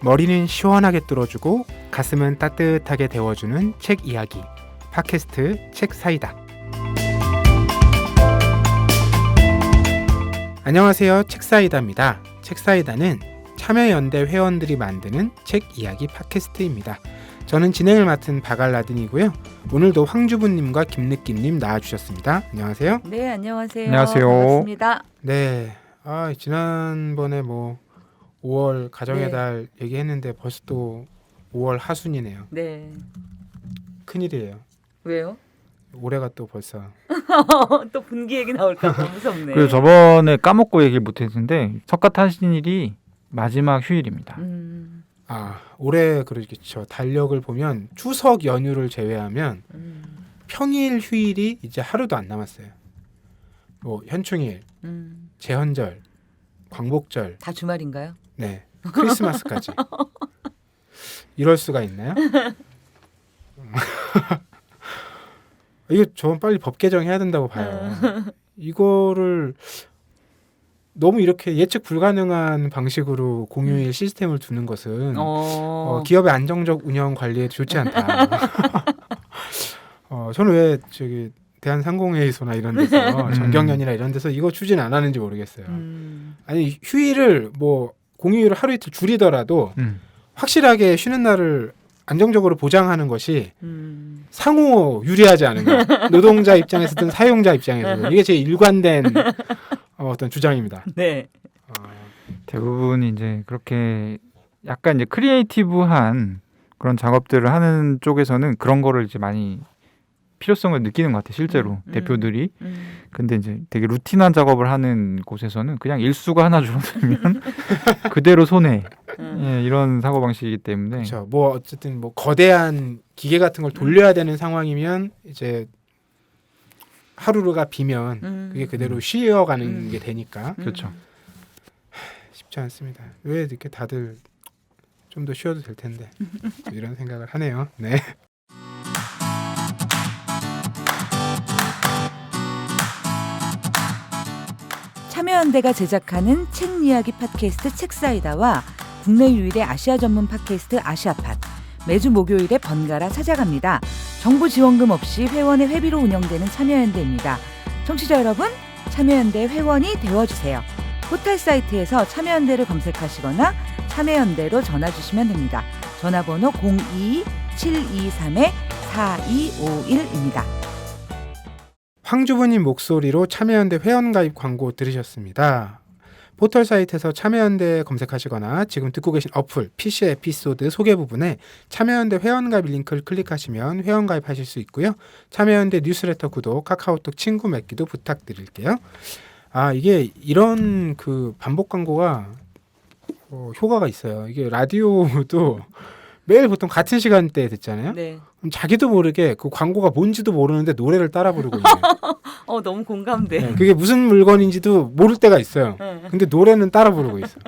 머리는 시원하게 뚫어주고 가슴은 따뜻하게 데워주는 책 이야기 팟캐스트 책사이다. 안녕하세요. 책사이다입니다. 책사이다는 참여연대 회원들이 만드는 책 이야기 팟캐스트입니다. 저는 진행을 맡은 박알라딘이고요. 오늘도 황주부님과 김느낌님 나와주셨습니다. 안녕하세요. 네, 안녕하세요. 안녕하세요. 반갑습니다. 네, 지난번에 5월 가정의 네. 달 얘기했는데 벌써 또 5월 하순이네요. 네. 큰일이에요. 왜요? 올해가 또 벌써 또 분기 얘기 나올까 봐 무섭네. 그리고 저번에 까먹고 얘기를 못했는데 석가탄신일이 마지막 휴일입니다. 올해 그러겠죠. 달력을 보면 추석 연휴를 제외하면 평일 휴일이 이제 하루도 안 남았어요. 현충일, 제헌절, 광복절, 다 주말인가요? 네, 크리스마스까지. 이럴 수가 있나요? 이거 저 빨리 법 개정해야 된다고 봐요. 이거를 너무 이렇게 예측 불가능한 방식으로 공휴일 시스템을 두는 것은 기업의 안정적 운영 관리에 좋지 않다. 저는 왜 대한상공회의소나 이런 데서 정경련이나 이런 데서 이거 추진 안 하는지 모르겠어요. 아니 휴일을 공휴일을 하루 이틀 줄이더라도 확실하게 쉬는 날을 안정적으로 보장하는 것이 상호 유리하지 않은가. 노동자 입장에서든 사용자 입장에서든 이게 제 일관된 어떤 주장입니다. 네. 대부분 이제 그렇게 약간 이제 크리에이티브한 그런 작업들을 하는 쪽에서는 그런 거를 이제 많이 필요성을 느끼는 것 같아요. 실제로 대표들이. 근데 이제 되게 루틴한 작업을 하는 곳에서는 그냥 일수가 하나 줄어들면 그대로 손해. 예, 이런 사고 방식이기 때문에. 그렇죠. 어쨌든 거대한 기계 같은 걸 돌려야 되는 상황이면 이제 하루가 비면 그게 그대로 쉬어가는 게 되니까. 그렇죠. 쉽지 않습니다. 왜 이렇게 다들 좀 더 쉬어도 될 텐데 이런 생각을 하네요. 네. 참여연대가 제작하는 책 이야기 팟캐스트 책사이다와 국내 유일의 아시아 전문 팟캐스트 아시아팟 매주 목요일에 번갈아 찾아갑니다. 정부 지원금 없이 회원의 회비로 운영되는 참여연대입니다. 청취자 여러분, 참여연대 회원이 되어주세요. 포털 사이트에서 참여연대를 검색하시거나 참여연대로 전화 주시면 됩니다. 전화번호 02-723-4251입니다. 황주부님 목소리로 참여연대 회원가입 광고 들으셨습니다. 포털 사이트에서 참여연대 검색하시거나 지금 듣고 계신 어플 PC 에피소드 소개 부분에 참여연대 회원가입 링크를 클릭하시면 회원가입하실 수 있고요. 참여연대 뉴스레터 구독, 카카오톡 친구 맺기도 부탁드릴게요. 이게 이런 반복 광고가 효과가 있어요. 이게 라디오도 매일 보통 같은 시간대에 듣잖아요. 네. 그럼 자기도 모르게 그 광고가 뭔지도 모르는데 노래를 따라 부르고 있네요. 너무 공감돼. 네, 그게 무슨 물건인지도 모를 때가 있어요. 근데 노래는 따라 부르고 있어.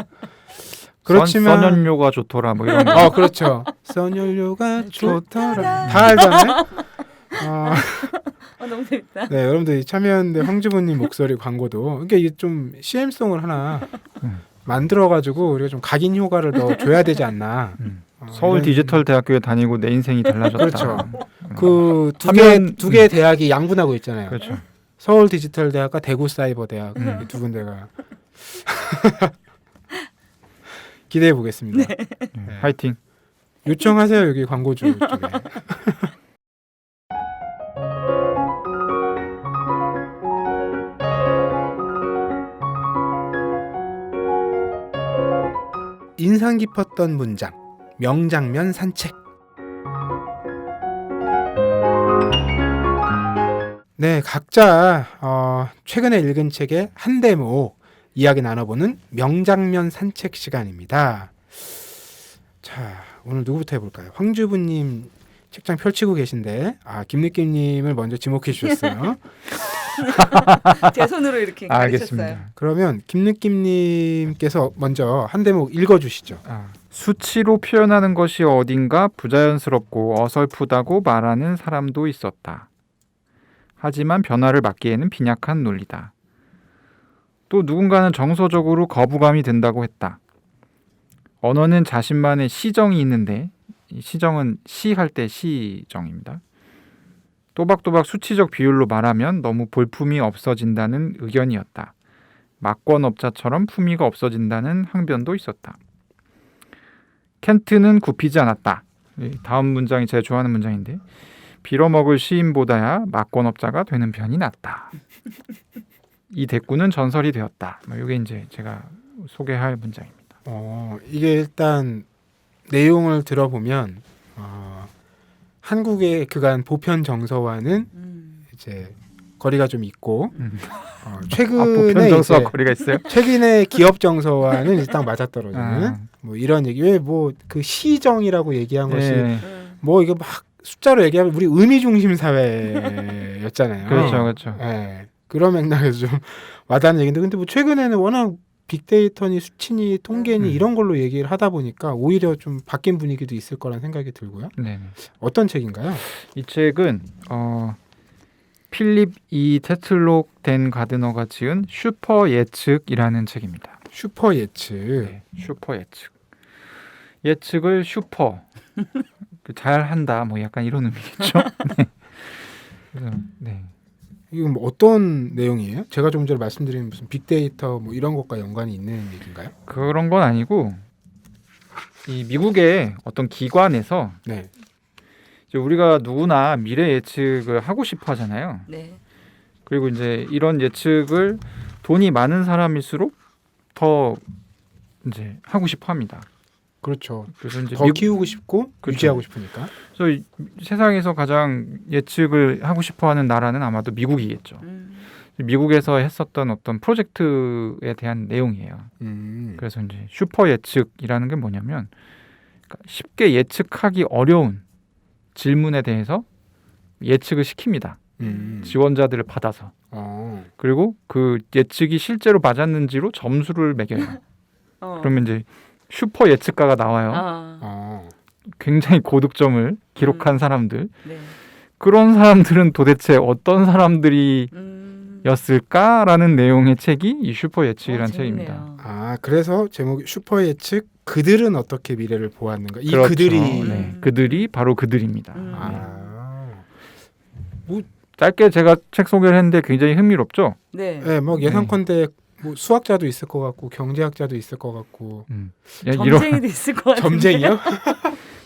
그렇지만 선연료가 좋더라 이런 거. 그렇죠. 선연료가 좋더라. 다 알잖아요. 너무 재밌다. 네, 여러분들 참여연대 황주부님 목소리 광고도 그러니까 이게 좀 CM송을 하나 만들어가지고 우리가 좀 각인 효과를 더 줘야 되지 않나. 서울 디지털 대학교에 다니고 내 인생이 달라졌다. 그렇죠. 두 개 대학이 양분하고 있잖아요. 그렇죠. 서울 디지털 대학과 대구 사이버 대학 이 두 군데가 기대해 보겠습니다. 네. 네. 화이팅. 요청하세요 여기 광고주 쪽에. 인상 깊었던 문장, 명장면 산책. 네, 각자 최근에 읽은 책의 한 대목 이야기 나눠보는 명장면 산책 시간입니다. 자, 오늘 누구부터 해볼까요? 황주부님 책장 펼치고 계신데 김느낌님을 먼저 지목해 주셨어요. 제 손으로 이렇게 알겠습니다. 가르쳤어요. 그러면 김느낌님께서 먼저 한 대목 읽어주시죠. 수치로 표현하는 것이 어딘가 부자연스럽고 어설프다고 말하는 사람도 있었다. 하지만 변화를 막기에는 빈약한 논리다. 또 누군가는 정서적으로 거부감이 든다고 했다. 언어는 자신만의 시정이 있는데 이 시정은 시할 때 시정입니다. 또박또박 수치적 비율로 말하면 너무 볼품이 없어진다는 의견이었다. 막권업자처럼 품위가 없어진다는 항변도 있었다. 켄트는 굽히지 않았다. 다음 문장이 제가 좋아하는 문장인데 빌어먹을 시인보다야 막권업자가 되는 편이 낫다. 이 대꾸는 전설이 되었다. 이게 이제 제가 소개할 문장입니다. 이게 일단 내용을 들어보면 한국의 그간 보편 정서와는 이제 거리가 좀 있고 최근에 보편 정서와 이제 거리가 있어요? 최근의 기업 정서와는 일단 맞아떨어지는 아. 뭐 이런 얘기. 왜 뭐 그 시정이라고 얘기한 것이 네. 뭐 이거 막 숫자로 얘기하면 우리 의미 중심 사회였잖아요. 그렇죠, 그렇죠. 예. 그런 맥락에서 좀 와닿는 얘기인데 근데 뭐 최근에는 워낙 빅데이터니 수치니 통계니 이런 걸로 얘기를 하다 보니까 오히려 좀 바뀐 분위기도 있을 거란 생각이 들고요. 네. 어떤 책인가요? 이 책은 필립 E. 테틀록 댄 가드너가 지은 슈퍼 예측이라는 책입니다. 슈퍼 예측. 네, 슈퍼 예측. 예측을 슈퍼 잘한다 뭐 약간 이런 의미겠죠. 네. 그래서 네. 이건 뭐 어떤 내용이에요? 제가 좀 전에 말씀드린 무슨 빅데이터 뭐 이런 것과 연관이 있는 얘기인가요? 그런 건 아니고 이 미국의 어떤 기관에서 네. 이제 우리가 누구나 미래 예측을 하고 싶어 하잖아요. 네. 그리고 이제 이런 예측을 돈이 많은 사람일수록 더 이제 하고 싶어 합니다. 그렇죠. 그래서 이제 더 키우고 싶고 그렇죠. 유지하고 싶으니까. 그래서 세상에서 가장 예측을 하고 싶어 하는 나라는 아마도 미국이겠죠. 미국에서 했었던 어떤 프로젝트에 대한 내용이에요. 그래서 이제 슈퍼 예측이라는 게 뭐냐면 쉽게 예측하기 어려운 질문에 대해서 예측을 시킵니다. 지원자들을 받아서. 그리고 그 예측이 실제로 맞았는지로 점수를 매겨요. 그러면 이제 슈퍼 예측가가 나와요. 굉장히 고득점을 기록한 사람들. 네. 그런 사람들은 도대체 어떤 사람들이었을까라는 내용의 책이 이 슈퍼 예측이라는 책입니다. 그래서 제목이 슈퍼 예측 그들은 어떻게 미래를 보았는가. 이 그렇죠. 그들이 네, 그들이 바로 그들입니다. 뭐 짧게 제가 책 소개를 했는데 굉장히 흥미롭죠? 네. 네, 뭐 예상컨대 뭐 수학자도 있을 것 같고 경제학자도 있을 것 같고 점쟁이도 있을 것 같은데. 점쟁이요?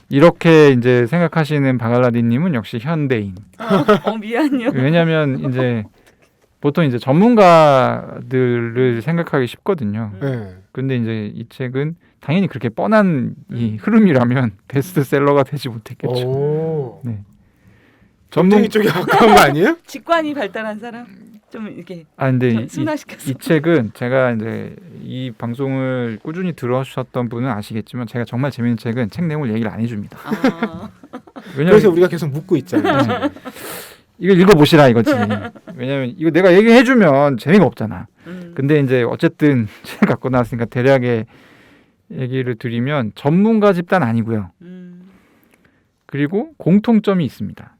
이렇게 이제 생각하시는 바갈라디님은 역시 현대인. 미안요. 왜냐하면 이제 보통 이제 전문가들을 생각하기 쉽거든요. 네. 근데 이제 이 책은 당연히 그렇게 뻔한 이 흐름이라면 베스트셀러가 되지 못했겠죠. 오. 네. 점쟁이 쪽에 가까운 거 아니에요? 직관이 발달한 사람 좀 이렇게 근데 순화시켰어. 이 책은 제가 이제 이 방송을 꾸준히 들어주셨던 분은 아시겠지만 제가 정말 재밌는 책은 책 내용을 얘기를 안 해줍니다. 왜냐면 그래서 우리가 계속 묻고 있잖아요. 이거 읽어보시라 이거지. 왜냐면 이거 내가 얘기해주면 재미가 없잖아. 근데 이제 어쨌든 책을 갖고 나왔으니까 대략의 얘기를 드리면 전문가 집단 아니고요. 그리고 공통점이 있습니다.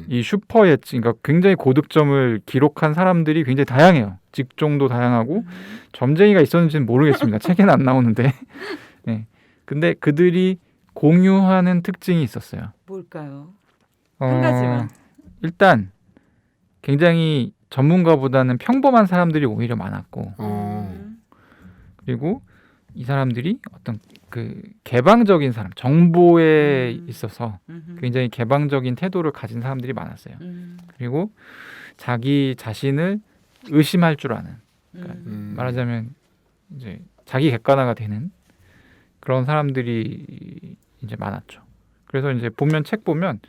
이 슈퍼 예측, 그러니까 굉장히 고득점을 기록한 사람들이 굉장히 다양해요. 직종도 다양하고 점쟁이가 있었는지는 모르겠습니다. 책에는 안 나오는데. 네. 근데 그들이 공유하는 특징이 있었어요. 뭘까요? 한 가지만. 일단 굉장히 전문가보다는 평범한 사람들이 오히려 많았고, 그리고 이 사람들이 어떤 그 개방적인 사람, 정보에 있어서 굉장히 개방적인 태도를 가진 사람들이 많았어요. 그리고 자기 자신을 의심할 줄 아는, 그러니까 말하자면 이제 자기 객관화가 되는 그런 사람들이 이제 많았죠. 그래서 이제 책 보면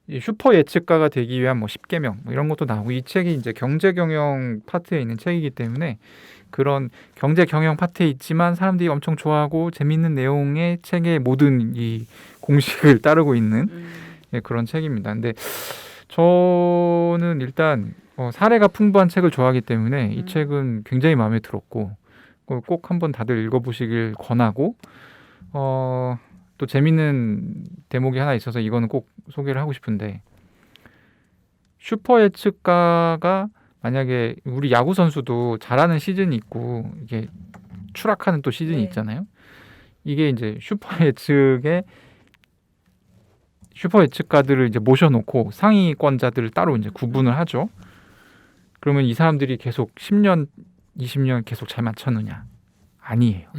이 슈퍼 예측가가 되기 위한 뭐 10계명 뭐 이런 것도 나오고, 이 책이 이제 경제 경영 파트에 있는 책이기 때문에 그런 경제 경영 파트에 있지만 사람들이 엄청 좋아하고 재밌는 내용의 책의 모든 이 공식을 따르고 있는 그런 책입니다. 근데 저는 일단 사례가 풍부한 책을 좋아하기 때문에 이 책은 굉장히 마음에 들었고 꼭 한번 다들 읽어보시길 권하고, 또 재밌는 대목이 하나 있어서 이거는 꼭 소개를 하고 싶은데, 슈퍼 예측가가 만약에 우리 야구 선수도 잘하는 시즌이 있고 이게 추락하는 또 시즌이 네. 있잖아요. 이게 이제 슈퍼 예측가들을 이제 모셔놓고 상위권자들을 따로 이제 구분을 하죠. 그러면 이 사람들이 계속 10년, 20년 계속 잘 맞췄느냐? 아니에요.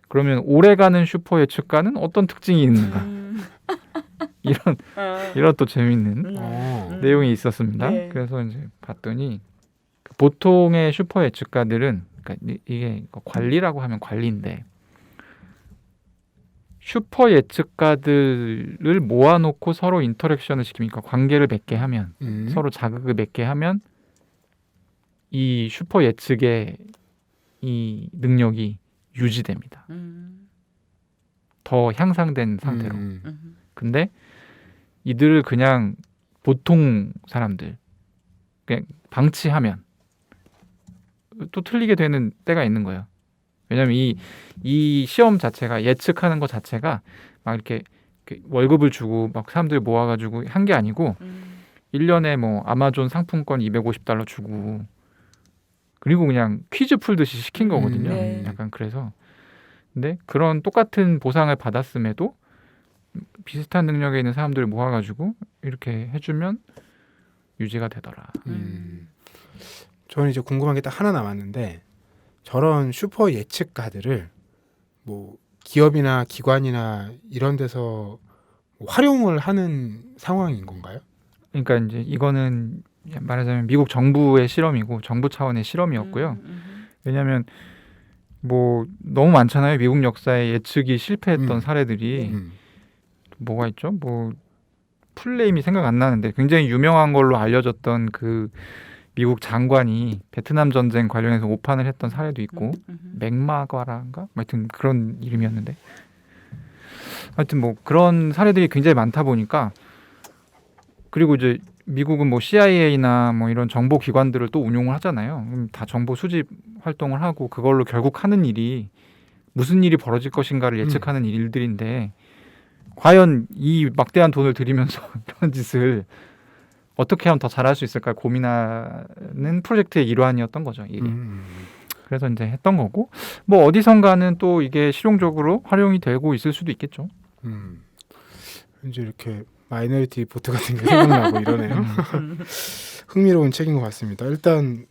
그러면 오래가는 슈퍼 예측가는 어떤 특징이 있는가? 이런 또 재밌는 내용이 있었습니다. 네. 그래서 이제 봤더니 보통의 슈퍼 예측가들은 그러니까 이게 관리라고 하면 관리인데 슈퍼 예측가들을 모아놓고 서로 인터랙션을 시키니까 관계를 맺게 하면 서로 자극을 맺게 하면 이 슈퍼 예측의 이 능력이 유지됩니다. 더 향상된 상태로. 근데 이들을 그냥 보통 사람들 그냥 방치하면 또 틀리게 되는 때가 있는 거예요. 왜냐하면 이 시험 자체가 예측하는 것 자체가 막 이렇게 월급을 주고 막 사람들 모아가지고 한 게 아니고 1년에 뭐 아마존 상품권 $250 주고 그리고 그냥 퀴즈 풀듯이 시킨 거거든요. 네. 약간 그래서 근데 그런 똑같은 보상을 받았음에도 비슷한 능력에 있는 사람들을 모아가지고 이렇게 해주면 유지가 되더라. 저는 이제 궁금한 게 딱 하나 남았는데 저런 슈퍼 예측가들을 뭐 기업이나 기관이나 이런 데서 활용을 하는 상황인 건가요? 그러니까 이제 이거는 말하자면 미국 정부의 실험이고 정부 차원의 실험이었고요. 왜냐하면 뭐 너무 많잖아요. 미국 역사에 예측이 실패했던 사례들이 뭐가 있죠? 뭐 풀네임이 생각 안 나는데 굉장히 유명한 걸로 알려졌던 그 미국 장관이 베트남 전쟁 관련해서 오판을 했던 사례도 있고 맥마과라인가? 하여튼 그런 이름이었는데 하여튼 뭐 그런 사례들이 굉장히 많다 보니까 그리고 이제 미국은 뭐 CIA나 뭐 이런 정보 기관들을 또 운용을 하잖아요. 다 정보 수집 활동을 하고 그걸로 결국 하는 일이 무슨 일이 벌어질 것인가를 예측하는 일들인데 과연 이 막대한 돈을 들이면서 그런 짓을 어떻게 하면 더 잘할 수 있을까 고민하는 프로젝트의 일환이었던 거죠. 일이. 그래서 이제 했던 거고 뭐 어디선가는 또 이게 실용적으로 활용이 되고 있을 수도 있겠죠. 왠지 이렇게 마이너리티 리포트 같은 게 생각나고 이러네요. 흥미로운 책인 것 같습니다. 일단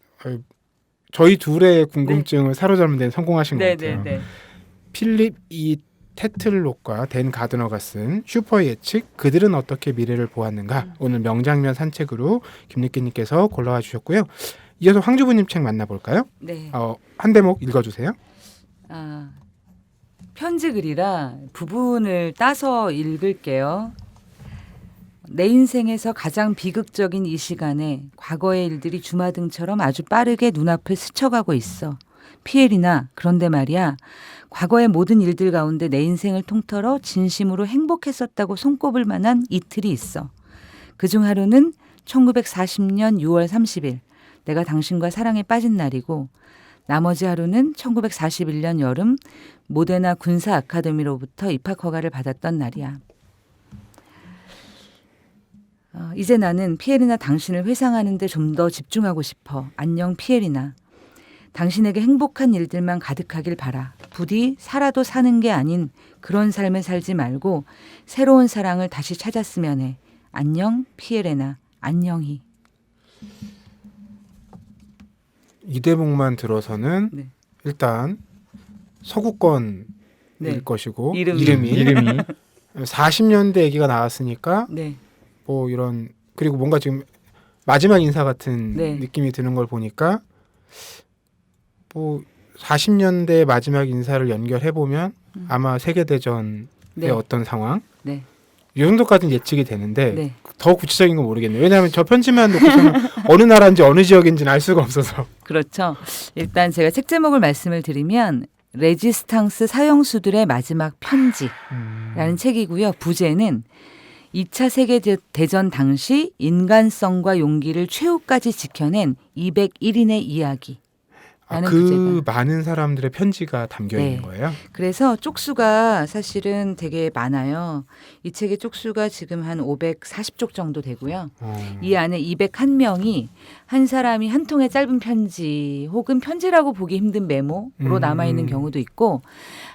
저희 둘의 궁금증을 사로잡는 데는 성공하신 것 같아요. 필립 E. 테틀록과 댄 가드너가 쓴 슈퍼 예측 그들은 어떻게 미래를 보았는가 오늘 명장면 산책으로 김립기님께서 골라와 주셨고요. 이어서 황주부님 책 만나볼까요? 네. 한 대목 읽어주세요. 편지 글이라 부분을 따서 읽을게요. 내 인생에서 가장 비극적인 이 시간에 과거의 일들이 주마등처럼 아주 빠르게 눈앞을 스쳐가고 있어. 피에리나, 그런데 말이야. 과거의 모든 일들 가운데 내 인생을 통틀어 진심으로 행복했었다고 손꼽을 만한 이틀이 있어. 그중 하루는 1940년 6월 30일 내가 당신과 사랑에 빠진 날이고 나머지 하루는 1941년 여름 모데나 군사 아카데미로부터 입학 허가를 받았던 날이야. 이제 나는 피에리나 당신을 회상하는 데 좀 더 집중하고 싶어. 안녕 피에리나. 당신에게 행복한 일들만 가득하길 바라. 부디 살아도 사는 게 아닌 그런 삶을 살지 말고 새로운 사랑을 다시 찾았으면 해. 안녕 피에레나. 안녕히. 이 대목만 들어서는 네. 일단 서구권일 네. 것이고 이름이 40년대 얘기가 나왔으니까 네. 뭐 이런 그리고 뭔가 지금 마지막 인사 같은 네. 느낌이 드는 걸 보니까 뭐 40년대 마지막 인사를 연결해 보면 아마 세계대전의 네. 어떤 상황 네. 이 정도까지는 예측이 되는데 네. 더 구체적인 건 모르겠네요. 왜냐하면 저 편지만 놓고서는 어느 나라인지 어느 지역인지는 알 수가 없어서. 그렇죠. 일단 제가 책 제목을 말씀을 드리면 레지스탕스 사형수들의 마지막 편지라는 책이고요. 부제는 2차 세계대전 당시 인간성과 용기를 최후까지 지켜낸 201인의 이야기. 라는 그 주제가. 많은 사람들의 편지가 담겨 네. 있는 거예요? 그래서 쪽수가 사실은 되게 많아요. 이 책의 쪽수가 지금 한 540쪽 정도 되고요. 이 안에 201명이 한 사람이 한 통의 짧은 편지 혹은 편지라고 보기 힘든 메모로 남아있는 경우도 있고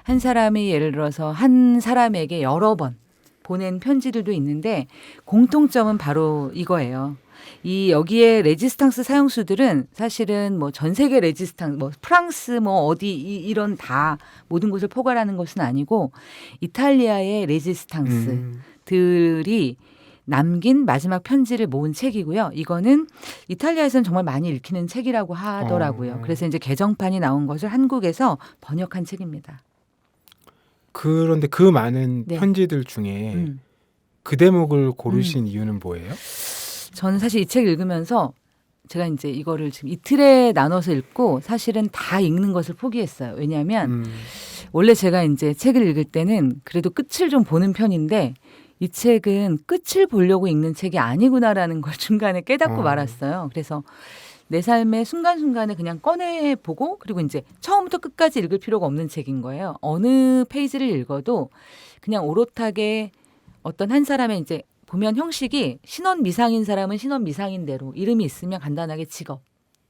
한 사람이 예를 들어서 한 사람에게 여러 번 보낸 편지들도 있는데 공통점은 바로 이거예요. 이 여기에 레지스탕스 사용수들은 사실은 뭐 전 세계 레지스탕스, 뭐 프랑스, 뭐 어디 이런 다 모든 곳을 포괄하는 것은 아니고 이탈리아의 레지스탕스들이 남긴 마지막 편지를 모은 책이고요. 이거는 이탈리아에서는 정말 많이 읽히는 책이라고 하더라고요. 그래서 이제 개정판이 나온 것을 한국에서 번역한 책입니다. 그런데 그 많은 네. 편지들 중에 음. 그 대목을 고르신 이유는 뭐예요? 저는 사실 이 책 읽으면서 제가 이제 이거를 지금 이틀에 나눠서 읽고 사실은 다 읽는 것을 포기했어요. 왜냐하면 원래 제가 이제 책을 읽을 때는 그래도 끝을 좀 보는 편인데 이 책은 끝을 보려고 읽는 책이 아니구나라는 걸 중간에 깨닫고 말았어요. 그래서 내 삶의 순간순간에 그냥 꺼내보고 그리고 이제 처음부터 끝까지 읽을 필요가 없는 책인 거예요. 어느 페이지를 읽어도 그냥 오롯하게 어떤 한 사람의 이제 보면 형식이 신원 미상인 사람은 신원 미상인대로 이름이 있으면 간단하게 직업,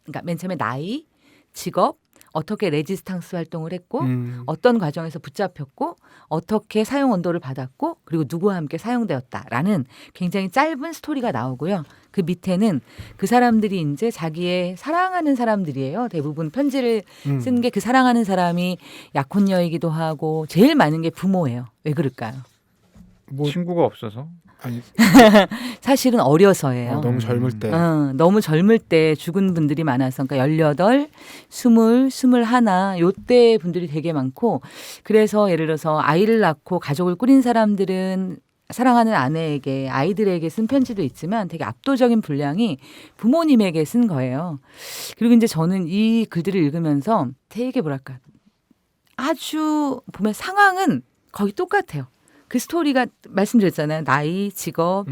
그러니까 맨 처음에 나이, 직업, 어떻게 레지스탕스 활동을 했고 어떤 과정에서 붙잡혔고 어떻게 사용 언도를 받았고 그리고 누구와 함께 사용되었다라는 굉장히 짧은 스토리가 나오고요. 그 밑에는 그 사람들이 이제 자기의 사랑하는 사람들이에요. 대부분 편지를 쓴 게 그 사랑하는 사람이 약혼녀이기도 하고 제일 많은 게 부모예요. 왜 그럴까요? 뭐 친구가 없어서 아니 사실은 어려서예요. 너무 젊을 때 너무 젊을 때 죽은 분들이 많아서 그러니까 18, 20, 21 요때 분들이 되게 많고 그래서 예를 들어서 아이를 낳고 가족을 꾸린 사람들은 사랑하는 아내에게 아이들에게 쓴 편지도 있지만 되게 압도적인 분량이 부모님에게 쓴 거예요. 그리고 이제 저는 이 글들을 읽으면서 되게 뭐랄까 아주 보면 상황은 거의 똑같아요. 그 스토리가 말씀드렸잖아요. 나이, 직업,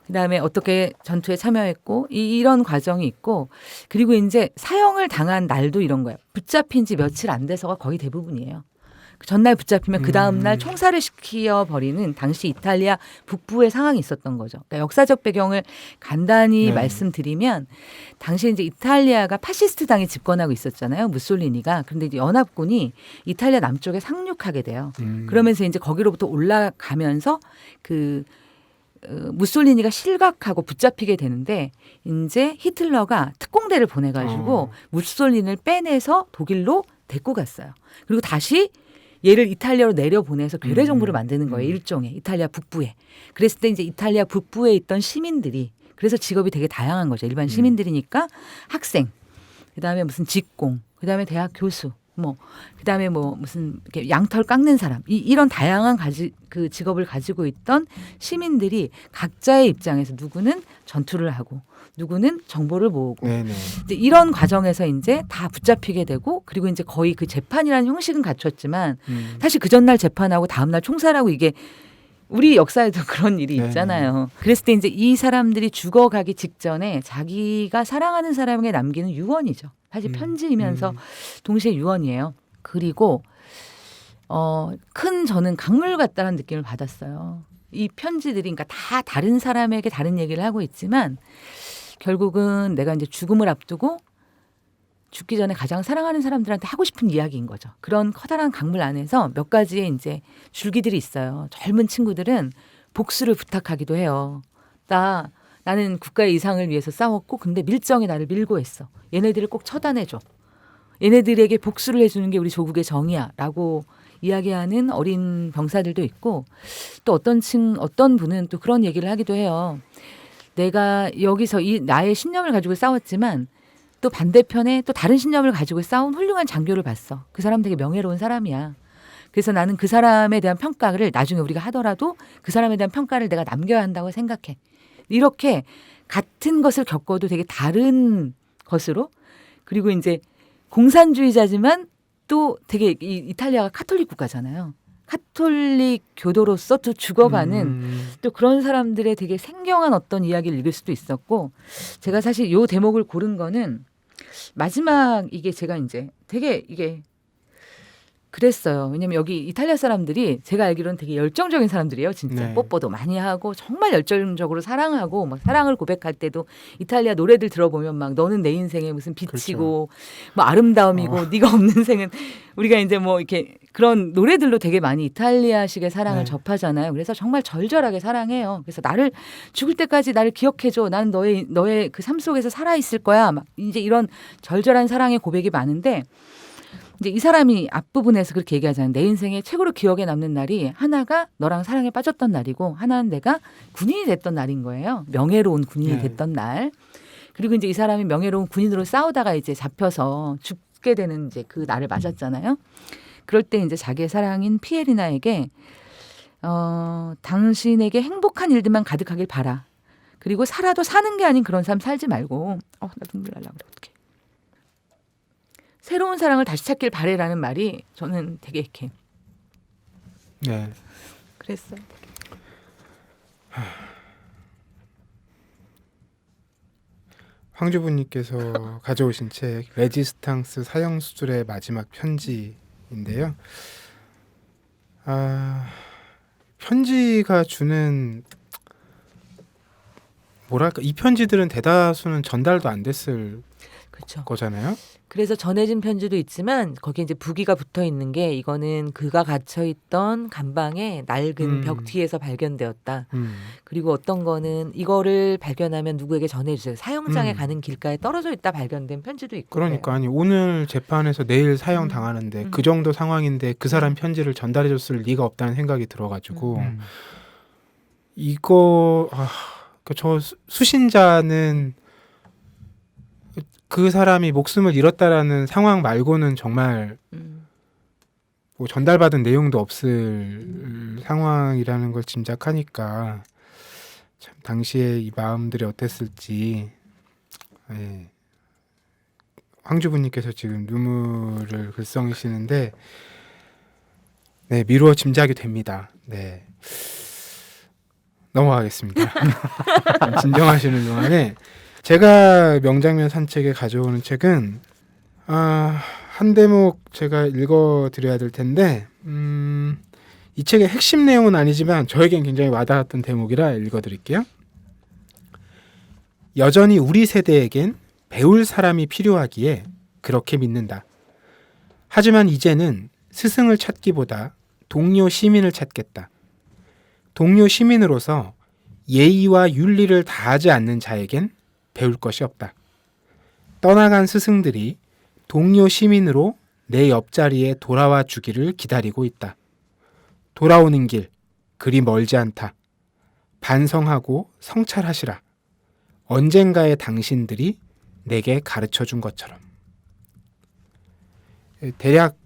그다음에 어떻게 전투에 참여했고 이런 과정이 있고 그리고 이제 사형을 당한 날도 이런 거예요. 붙잡힌 지 며칠 안 돼서가 거의 대부분이에요. 전날 붙잡히면 그 다음날 총살을 시켜버리는 당시 이탈리아 북부의 상황이 있었던 거죠. 그러니까 역사적 배경을 간단히 말씀드리면 당시 이제 이탈리아가 파시스트 당이 집권하고 있었잖아요. 무솔리니가. 그런데 이제 연합군이 이탈리아 남쪽에 상륙하게 돼요. 그러면서 이제 거기로부터 올라가면서 그 무솔리니가 실각하고 붙잡히게 되는데 이제 히틀러가 특공대를 보내가지고 무솔리니를 빼내서 독일로 데리고 갔어요. 그리고 다시 얘를 이탈리아로 내려보내서 괴뢰 정부를 만드는 거예요. 일종의 이탈리아 북부에. 그랬을 때 이제 이탈리아 북부에 있던 시민들이 그래서 직업이 되게 다양한 거죠. 일반 시민들이니까 학생, 그다음에 무슨 직공, 그다음에 대학 교수, 뭐 그다음에 뭐 무슨 이렇게 양털 깎는 사람 이런 다양한 그 직업을 가지고 있던 시민들이 각자의 입장에서 누구는 전투를 하고 누구는 정보를 모으고 이제 이런 과정에서 이제 다 붙잡히게 되고 그리고 이제 거의 그 재판이라는 형식은 갖췄지만 사실 그 전날 재판하고 다음날 총살하고 이게 우리 역사에도 그런 일이 있잖아요. 그랬을 때 이제 이 사람들이 죽어가기 직전에 자기가 사랑하는 사람에게 남기는 유언이죠. 사실 편지이면서 동시에 유언이에요. 그리고 큰 저는 강물 같다는 느낌을 받았어요. 이 편지들이 그러니까 다 다른 사람에게 다른 얘기를 하고 있지만 결국은 내가 이제 죽음을 앞두고 죽기 전에 가장 사랑하는 사람들한테 하고 싶은 이야기인 거죠. 그런 커다란 강물 안에서 몇 가지의 이제 줄기들이 있어요. 젊은 친구들은 복수를 부탁하기도 해요. 나는 국가의 이상을 위해서 싸웠고 근데 밀정이 나를 밀고 했어. 얘네들을 꼭 처단해줘. 얘네들에게 복수를 해주는 게 우리 조국의 정의야 라고 이야기하는 어린 병사들도 있고 또 어떤 분은 또 그런 얘기를 하기도 해요. 내가 여기서 나의 신념을 가지고 싸웠지만 또 반대편에 또 다른 신념을 가지고 싸운 훌륭한 장교를 봤어. 그 사람 되게 명예로운 사람이야. 그래서 나는 그 사람에 대한 평가를 나중에 우리가 하더라도 그 사람에 대한 평가를 내가 남겨야 한다고 생각해. 이렇게 같은 것을 겪어도 되게 다른 것으로 그리고 이제 공산주의자지만 또 되게 이탈리아가 카톨릭 국가잖아요. 카톨릭 교도로서 또 죽어가는 또 그런 사람들의 되게 생경한 어떤 이야기를 읽을 수도 있었고 제가 사실 이 대목을 고른 거는 마지막 이게 제가 이제 되게 이게 그랬어요. 왜냐면 여기 이탈리아 사람들이 제가 알기로는 되게 열정적인 사람들이에요. 진짜 네. 뽀뽀도 많이 하고 정말 열정적으로 사랑하고 막 사랑을 고백할 때도 이탈리아 노래들 들어보면 막 너는 내 인생의 무슨 빛이고 뭐 아름다움이고 네가 없는 생은 우리가 이제 뭐 이렇게 그런 노래들로 되게 많이 이탈리아식의 사랑을 네. 접하잖아요. 그래서 정말 절절하게 사랑해요. 그래서 나를 죽을 때까지 나를 기억해줘. 나는 너의 그 삶 속에서 살아 있을 거야. 막 이제 이런 절절한 사랑의 고백이 많은데. 이제 이 사람이 앞부분에서 그렇게 얘기하잖아요. 내 인생에 최고로 기억에 남는 날이 하나가 너랑 사랑에 빠졌던 날이고 하나는 내가 군인이 됐던 날인 거예요. 명예로운 군인이 네. 됐던 날. 그리고 이제 이 사람이 명예로운 군인으로 싸우다가 이제 잡혀서 죽게 되는 이제 그 날을 맞았잖아요. 그럴 때 이제 자기의 사랑인 피에리나에게 당신에게 행복한 일들만 가득하길 바라. 그리고 살아도 사는 게 아닌 그런 삶 살지 말고 나 눈물 날라 그래 어떡해. 새로운 사랑을 다시 찾길 바래라는 말이 저는 되게 이렇게 네. 그랬어요. 황주부님께서 가져오신 책 레지스탕스 사형수술의 마지막 편지인데요. 편지가 주는 뭐랄까 이 편지들은 대다수는 전달도 안 됐을 그렇죠. 거잖아요. 그래서 전해진 편지도 있지만 거기에 이제 부기가 붙어 있는 게 이거는 그가 갇혀 있던 감방의 낡은 벽 뒤에서 발견되었다. 그리고 어떤 거는 이거를 발견하면 누구에게 전해주세요. 사형장에 가는 길가에 떨어져 있다 발견된 편지도 있고. 그러니까 아니 오늘 재판에서 내일 사형 당하는데 그 정도 상황인데 그 사람 편지를 전달해줬을 리가 없다는 생각이 들어가지고 이거 저 수신자는 그 사람이 목숨을 잃었다라는 상황 말고는 정말 뭐 전달받은 내용도 없을 상황이라는 걸 짐작하니까 참 당시에 이 마음들이 어땠을지. 네. 황주부님께서 지금 눈물을 글썽이시는데 네, 미루어 짐작이 됩니다. 네. 넘어가겠습니다. 진정하시는 동안에 제가 명장면 산책에 가져오는 책은 한 대목 제가 읽어드려야 될 텐데 이 책의 핵심 내용은 아니지만 저에겐 굉장히 와닿았던 대목이라 읽어드릴게요. 여전히 우리 세대에겐 배울 사람이 필요하기에 그렇게 믿는다. 하지만 이제는 스승을 찾기보다 동료 시민을 찾겠다. 동료 시민으로서 예의와 윤리를 다하지 않는 자에겐 배울 것이 없다. 떠나간 스승들이 동료 시민으로 내 옆자리에 돌아와 주기를 기다리고 있다. 돌아오는 길 그리 멀지 않다. 반성하고 성찰하시라. 언젠가의 당신들이 내게 가르쳐 준 것처럼. 대략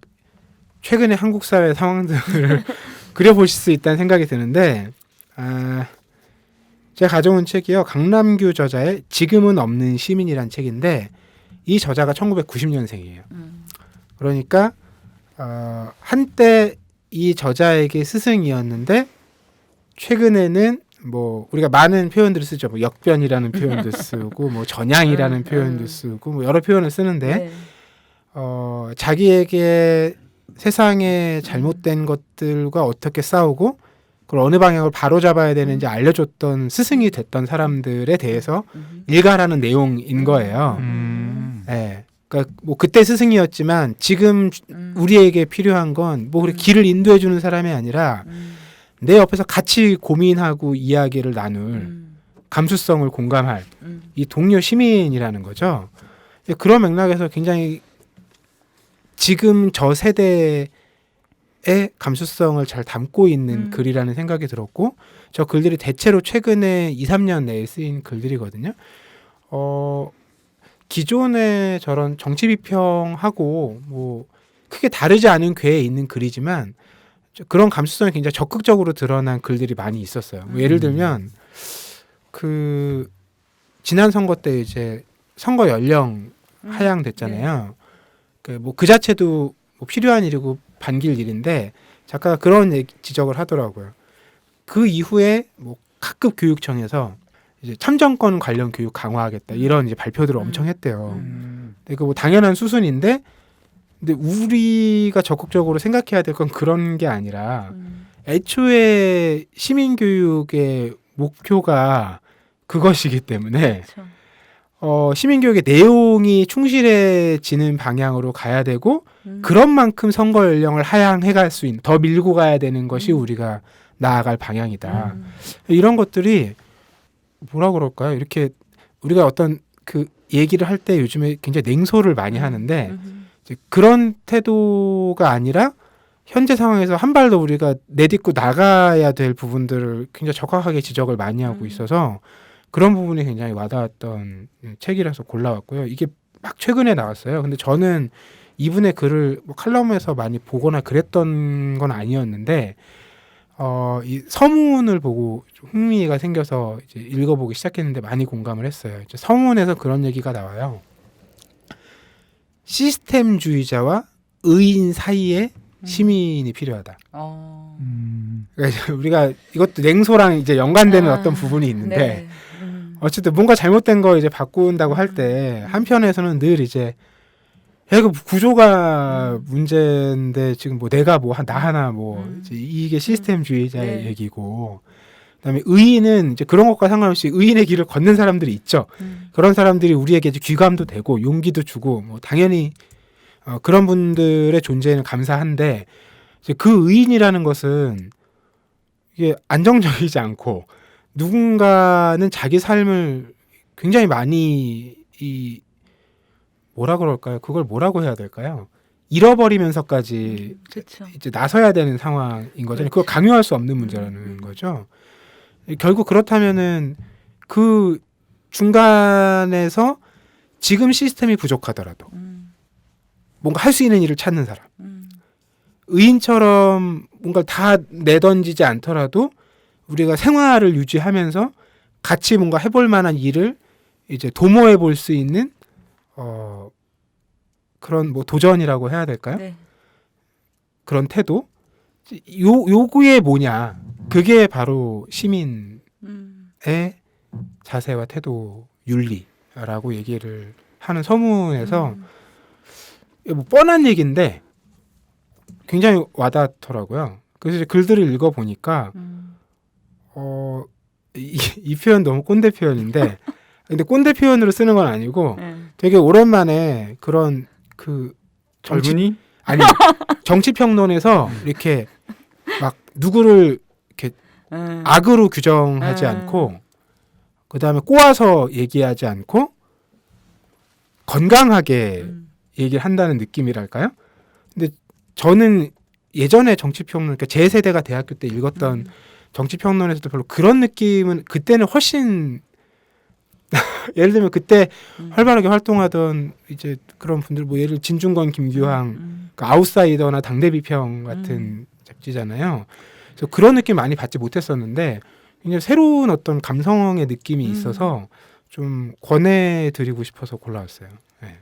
최근의 한국 사회 상황들을 그려보실 수 있다는 생각이 드는데 제가 가져온 책이요. 강남규 저자의 지금은 없는 시민이란 책인데 이 저자가 1990년생이에요. 그러니까 한때 이 저자에게 스승이었는데 최근에는 뭐 우리가 많은 표현들을 쓰죠. 뭐 역변이라는 표현도 쓰고 뭐 전향이라는 표현도 쓰고 뭐 여러 표현을 쓰는데 자기에게 세상에 잘못된 것들과 어떻게 싸우고 그걸 어느 방향을 바로잡아야 되는지 알려줬던 스승이 됐던 사람들에 대해서 일갈하는 내용인 거예요. 네. 그러니까 뭐 그때 스승이었지만 지금 우리에게 필요한 건 뭐 그렇게 길을 인도해 주는 사람이 아니라 내 옆에서 같이 고민하고 이야기를 나눌 감수성을 공감할 이 동료 시민이라는 거죠. 그런 맥락에서 굉장히 지금 저 세대의 감수성을 잘 담고 있는 글이라는 생각이 들었고 저 글들이 대체로 최근에 2, 3년 내에 쓰인 글들이거든요. 기존의 저런 정치 비평하고 뭐 크게 다르지 않은 궤에 있는 글이지만 그런 감수성이 굉장히 적극적으로 드러난 글들이 많이 있었어요. 뭐 예를 들면 그 지난 선거 때 이제 선거 연령 하향됐잖아요. 그 자체도 뭐 필요한 일이고 반길 일인데 작가가 그런 지적을 하더라고요. 그 이후에 뭐 각급 교육청에서 이제 참정권 관련 교육 강화하겠다 이런 이제 발표들을 엄청 했대요. 근데 그 뭐 당연한 수순인데, 근데 우리가 적극적으로 생각해야 될 건 그런 게 아니라 애초에 시민 교육의 목표가 그것이기 때문에 그렇죠. 시민 교육의 내용이 충실해지는 방향으로 가야 되고 그런 만큼 선거 연령을 하향해 갈 수 있는 더 밀고 가야 되는 것이 우리가 나아갈 방향이다. 이런 것들이 뭐라 그럴까요? 이렇게 우리가 어떤 그 얘기를 할 때 요즘에 굉장히 냉소를 많이 하는데 이제 그런 태도가 아니라 현재 상황에서 한 발 더 우리가 내딛고 나가야 될 부분들을 굉장히 적확하게 지적을 많이 하고 있어서 그런 부분이 굉장히 와닿았던 책이라서 골라왔고요. 이게 막 최근에 나왔어요. 근데 저는 이분의 글을 뭐 칼럼에서 많이 보거나 그랬던 건 아니었는데 이 서문을 보고 좀 흥미가 생겨서 이제 읽어보기 시작했는데 많이 공감을 했어요. 이제 서문에서 그런 얘기가 나와요. 시스템주의자와 의인 사이에 시민이 필요하다. 그러니까 우리가 이것도 냉소랑 이제 연관되는 어떤 부분이 있는데 네. 어쨌든 뭔가 잘못된 거 이제 바꾼다고 할 때 한편에서는 늘 이제 야, 이거 구조가 문제인데 지금 뭐 내가 뭐 나 하나 뭐 이제 이게 시스템주의자의 네. 얘기고 그다음에 의인은 이제 그런 것과 상관없이 의인의 길을 걷는 사람들이 있죠. 그런 사람들이 우리에게 이제 귀감도 되고 용기도 주고 뭐 당연히 그런 분들의 존재는 감사한데 이제 그 의인이라는 것은 이게 안정적이지 않고 누군가는 자기 삶을 굉장히 많이 이 뭐라 그럴까요? 그걸 뭐라고 해야 될까요? 잃어버리면서까지 그렇죠. 이제 나서야 되는 상황인 거죠. 그걸 강요할 수 없는 문제라는 거죠. 결국 그렇다면은 그 중간에서 지금 시스템이 부족하더라도 뭔가 할 수 있는 일을 찾는 사람, 의인처럼 뭔가 다 내던지지 않더라도 우리가 생활을 유지하면서 같이 뭔가 해볼 만한 일을 이제 도모해 볼 수 있는 그런 뭐 도전이라고 해야 될까요? 네. 그런 태도 요구에 뭐냐 그게 바로 시민의 자세와 태도 윤리라고 얘기를 하는 서문에서 뭐 뻔한 얘기인데 굉장히 와닿더라고요. 그래서 이제 글들을 읽어 보니까 이 표현 너무 꼰대 표현인데 근데 꼰대 표현으로 쓰는 건 아니고 되게 오랜만에 그런 그 젊은이? 아니 정치 평론에서 이렇게 막 누구를 이렇게 악으로 규정하지 않고 그 다음에 꼬아서 얘기하지 않고 건강하게 얘기를 한다는 느낌이랄까요? 근데 저는 예전에 정치 평론, 그러니까 제 세대가 대학교 때 읽었던 정치 평론에서도 별로 그런 느낌은 그때는 훨씬 예를 들면 그때 활발하게 활동하던 이제 그런 분들 뭐 예를 진중권, 김규황, 그 아웃사이더나 당대비평 같은 잡지잖아요. 그래서 그런 느낌 많이 받지 못했었는데 그냥 새로운 어떤 감성의 느낌이 있어서 좀 권해드리고 싶어서 골라왔어요. 네.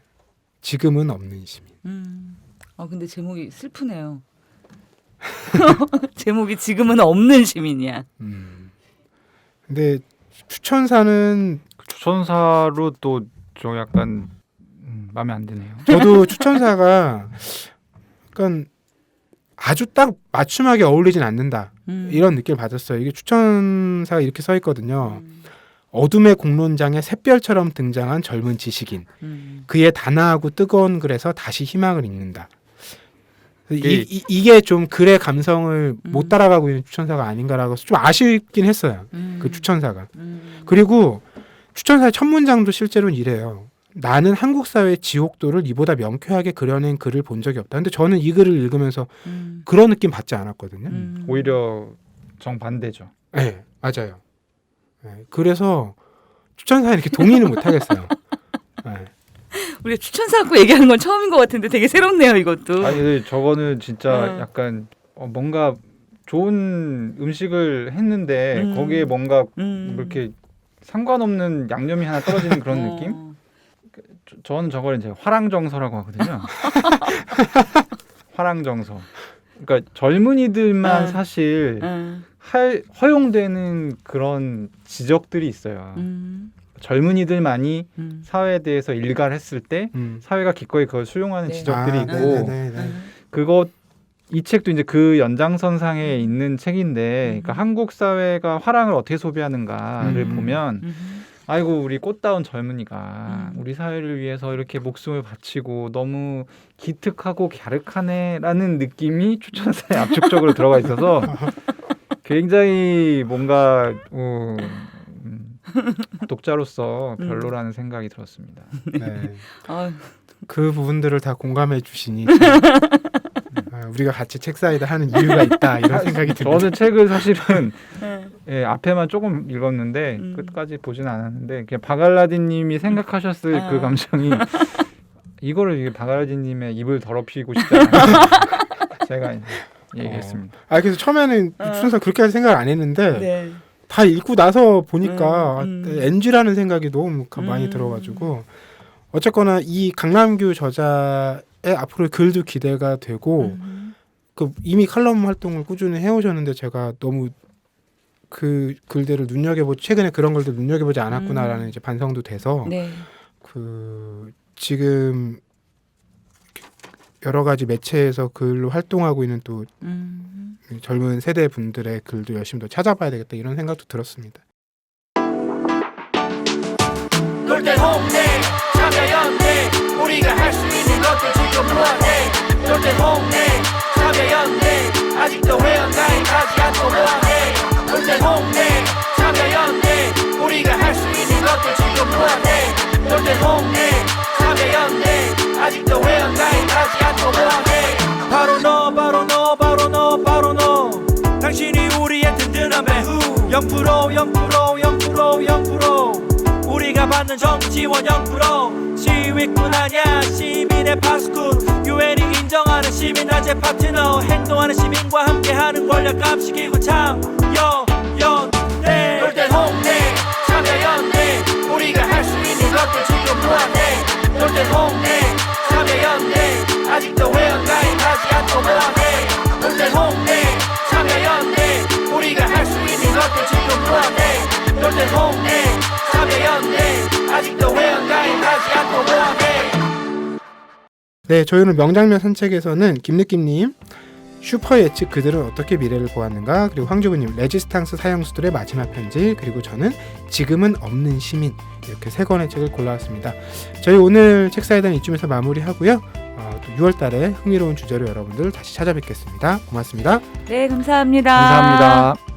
지금은 없는 시민. 근데 제목이 슬프네요. 제목이 지금은 없는 시민이야. 근데 추천사는 추천사로 또 저 약간 마음에 안 드네요. 저도 추천사가 약간 아주 딱 맞춤하게 어울리진 않는다 이런 느낌을 받았어요. 이게 추천사가 이렇게 써 있거든요. 어둠의 공론장에 샛별처럼 등장한 젊은 지식인 그의 단아하고 뜨거운 글에서 다시 희망을 읽는다. 이게 좀 글의 감성을 못 따라가고 있는 추천사가 아닌가라고 좀 아쉽긴 했어요. 그 추천사가. 그리고 추천사의 첫 문장도 실제로는 이래요. 나는 한국 사회의 지옥도를 이보다 명쾌하게 그려낸 글을 본 적이 없다. 근데 저는 이 글을 읽으면서 그런 느낌 받지 않았거든요. 오히려 정반대죠. 네, 맞아요. 네, 그래서 추천사에 이렇게 동의는 못 하겠어요. 네. 우리가 추천사 갖고 얘기하는 건 처음인 것 같은데 되게 새롭네요, 이것도. 아니 근데 저거는 진짜 약간 뭔가 좋은 음식을 했는데 거기에 뭔가 이렇게 상관없는 양념이 하나 떨어지는 그런 느낌? 저는 저걸 이제 화랑정서라고 하거든요. 화랑정서. 그러니까 젊은이들만 사실 허용되는 그런 지적들이 있어요. 젊은이들만이 사회에 대해서 일갈했을 때 사회가 기꺼이 그걸 수용하는 네. 지적들이 있고 네네네. 이 책도 이제 그 연장선상에 있는 책인데 그러니까 한국 사회가 화랑을 어떻게 소비하는가를 보면 아이고 우리 꽃다운 젊은이가 우리 사회를 위해서 이렇게 목숨을 바치고 너무 기특하고 갸륵하네라는 느낌이 추천사에 압축적으로 들어가 있어서 굉장히 뭔가 독자로서 별로라는 생각이 들었습니다. 네. 아, 그 부분들을 다 공감해 주시니 우리가 같이 책사이다 하는 이유가 있다 이런 생각이 듭니다. 저는 책을 사실은 예, 앞에만 조금 읽었는데 끝까지 보지는 않았는데 그냥 바갈라딘님이 생각하셨을 그 감정이 이거를 이게 바갈라딘님의 입을 더럽히고 싶잖아요. 제가 얘기했습니다. 그래서 처음에는 순서 그렇게 생각을 안 했는데 네. 다 읽고 나서 보니까 NG라는 생각이 너무 많이 들어가지고 어쨌거나 이 강남규 저자의 앞으로의 글도 기대가 되고 그 이미 칼럼 활동을 꾸준히 해오셨는데 제가 너무 그 글들을 최근에 그런 글들 눈여겨보지 않았구나라는 이제 반성도 돼서 네. 그 지금 여러 가지 매체에서 글로 활동하고 있는 또 젊은 세대 분들의 글도 열심히 더 찾아봐야 되겠다 이런 생각도 들었습니다. 놀때홍대 참여연대 우리가 할 수 있는 것들 지금 뭐하네 놀때홍대 참여연대 아직도 회원가입하지 않고 뭐하네 놀때홍대 참여연대 우리가 할 수 있는 것들 지금 뭐하네 놀때홍대 참여연대 아직도 회원가입하지 않고 뭐하네 바로 너 바로 너 바로 너 바로 너 당신이 우리의 든든한 배후 0% 우리가 받는 정부 지원 0% 시위꾼 아냐 시민의 파수꾼 유엔이 인정하는 시민단체 파트너 행동하는 시민과 함께하는 권력 감시기구 참여연대 놀땐 홍대 참여연대 우리가 할 수 있는 것들 지금 뭐하네 놀땐 홍대 참여연대 아직도 회원가입하지 않고 뭐하네 놀땐 홍대 참여연대 우리가 할 수 있는 것들 지금 뭐하네 놀땐 홍대 참여연대 아직도 회원가입하지 않고 뭐하네. 네, 저희 오늘 명장면 산책에서는 김느낌님 슈퍼 예측 그들은 어떻게 미래를 보았는가, 그리고 황주부님 레지스탕스 사형수들의 마지막 편지, 그리고 저는 지금은 없는 시민, 이렇게 세 권의 책을 골라왔습니다. 저희 오늘 책사이다는 이쯤에서 마무리하고요. 또 6월달에 흥미로운 주제로 여러분들 다시 찾아뵙겠습니다. 고맙습니다. 네, 감사합니다. 감사합니다.